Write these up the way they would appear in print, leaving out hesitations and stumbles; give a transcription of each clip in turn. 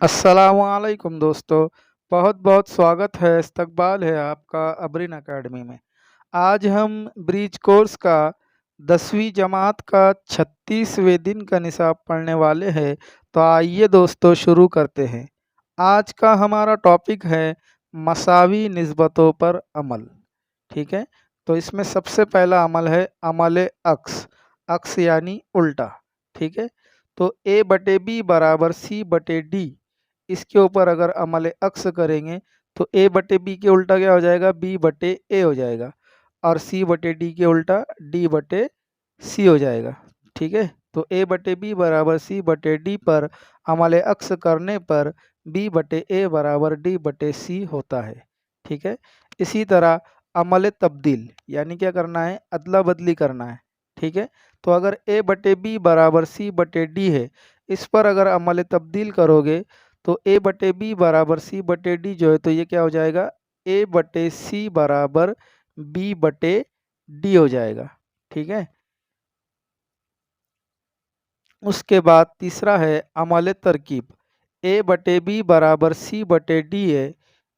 अस्सलामुअलैकुम दोस्तों, बहुत-बहुत स्वागत है, इस्तकबाल है आपका अबरीन अकेडमी में। आज हम ब्रीच कोर्स का 10वीं जमात का 36वें दिन का निसाब पढ़ने वाले हैं, तो आइए दोस्तों शुरू करते हैं। आज का हमारा टॉपिक है मसावी निस्बतों पर अमल, ठीक है? तो इसमें सबसे पहला अमल है अमल अक्स, अक्स यानी उल्टा, ठीक है? तो ए बटे बी बराबर सी बटे डी, इसके ऊपर अगर अमल अक्स करेंगे तो ए बटे बी के उल्टा क्या हो जाएगा, बी बटे ए हो जाएगा, और सी बटे डी के उल्टा डी बटे सी हो जाएगा, ठीक है? तो ए बटे बी बराबर सी बटे डी पर अमल अक्स करने पर बी बटे ए बराबर डी बटे सी होता है, ठीक है? इसी तरह अमल तब्दील यानी क्या करना है, अदला बदली करना है, ठीक है? तो अगर ए बटे बी बराबर सी बटे डी है, इस पर अगर अमल तब्दील करोगे तो ए बटे बी बराबर सी बटे डी जो है, तो ये क्या हो जाएगा, ए बटे सी बराबर बी बटे डी हो जाएगा, ठीक है? उसके बाद तीसरा है अमल तरकीब, ए बटे बी बराबर सी बटे डी है,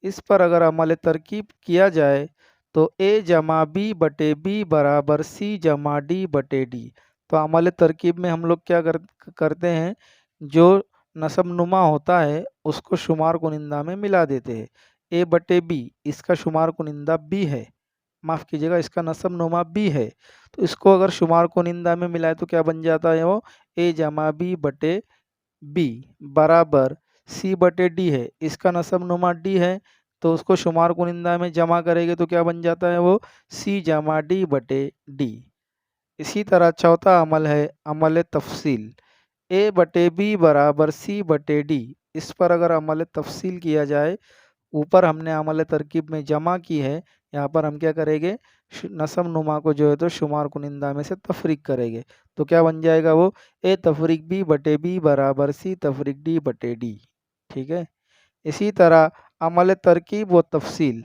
इस पर अगर अमल तरकीब किया जाए तो ए जमा बी बटे बी बराबर सी जमा डी बटे डी। तो अमल तरकीब में हम लोग क्या करते हैं, जो नसब नुमा होता है उसको शुमार कुनिंदा में मिला देते हैं। ए बटे बी, इसका शुमार कुनिंदा बी है, माफ़ कीजिएगा इसका नसब नुमा बी है, तो इसको अगर शुमार कुनिंदा में मिलाए तो क्या बन जाता है, वो ए जमा बी बटे बी बराबर सी बटे डी है, इसका नसब नुमा डी है, तो उसको शुमार कुनिंदा में जमा करेंगे तो क्या बन जाता है, वो सी जमा डी बटे डी। इसी तरह चौथा अमल है अमल तफसील, ए बटे बी बराबर सी बटे डी, इस पर अगर अमल तफसील किया जाए, ऊपर हमने अमल तरकीब में जमा की है, यहाँ पर हम क्या करेंगे, नसब नुमा को जो है तो शुमार कुनिंदा में से तफरीक करेंगे, तो क्या बन जाएगा, वो ए तफरीक बी बटे बी बराबर सी तफरीक डी बटे डी, ठीक है? इसी तरह अमल तरकीब व तफसील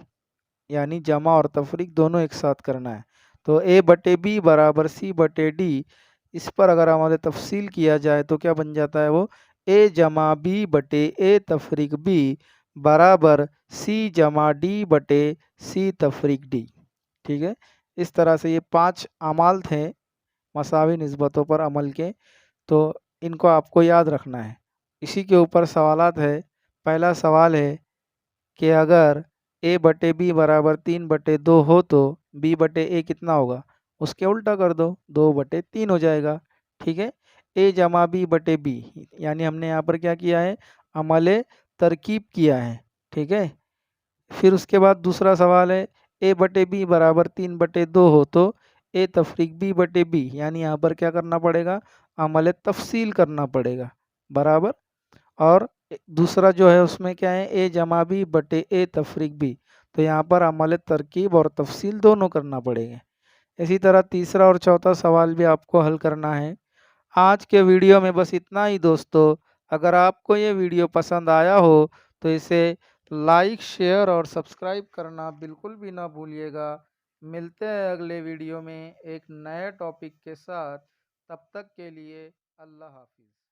यानी जमा और तफरीक दोनों एक साथ करना है, तो ए बटे बी बराबर सी बटे डी, इस पर अगर अमल तफसील किया जाए तो क्या बन जाता है, वो ए जमा बी बटे ए तफरीक बी बराबर सी जमा डी बटे सी तफरीक डी, ठीक है? इस तरह से ये 5 अमाल थे मसावी निस्बतों पर अमल के, तो इनको आपको याद रखना है। इसी के ऊपर सवालात है। पहला सवाल है कि अगर ए बटे बी बराबर 3/2 हो तो बी बटे ए कितना होगा, उसके उल्टा कर दो, 2/3 हो जाएगा, ठीक है? ए जमा बी बटे बी, यानी हमने यहाँ पर क्या किया है, अमल तरकीब किया है, ठीक है? फिर उसके बाद दूसरा सवाल है ए बटे बी बराबर 3/2 हो तो ए तफरीक बी बटे बी, यानी यहाँ पर क्या करना पड़ेगा, अमल तफसील करना पड़ेगा, बराबर। और दूसरा जो है उसमें क्या है, ए जमा बी बटे ए तफरीक बी, तो यहाँ पर अमल तरकीब और तफसील दोनों करना पड़ेंगे। इसी तरह तीसरा और चौथा सवाल भी आपको हल करना है। आज के वीडियो में बस इतना ही दोस्तों। अगर आपको ये वीडियो पसंद आया हो तो इसे लाइक, शेयर और सब्सक्राइब करना बिल्कुल भी ना भूलिएगा। मिलते हैं अगले वीडियो में एक नए टॉपिक के साथ। तब तक के लिए अल्लाह हाफिज़।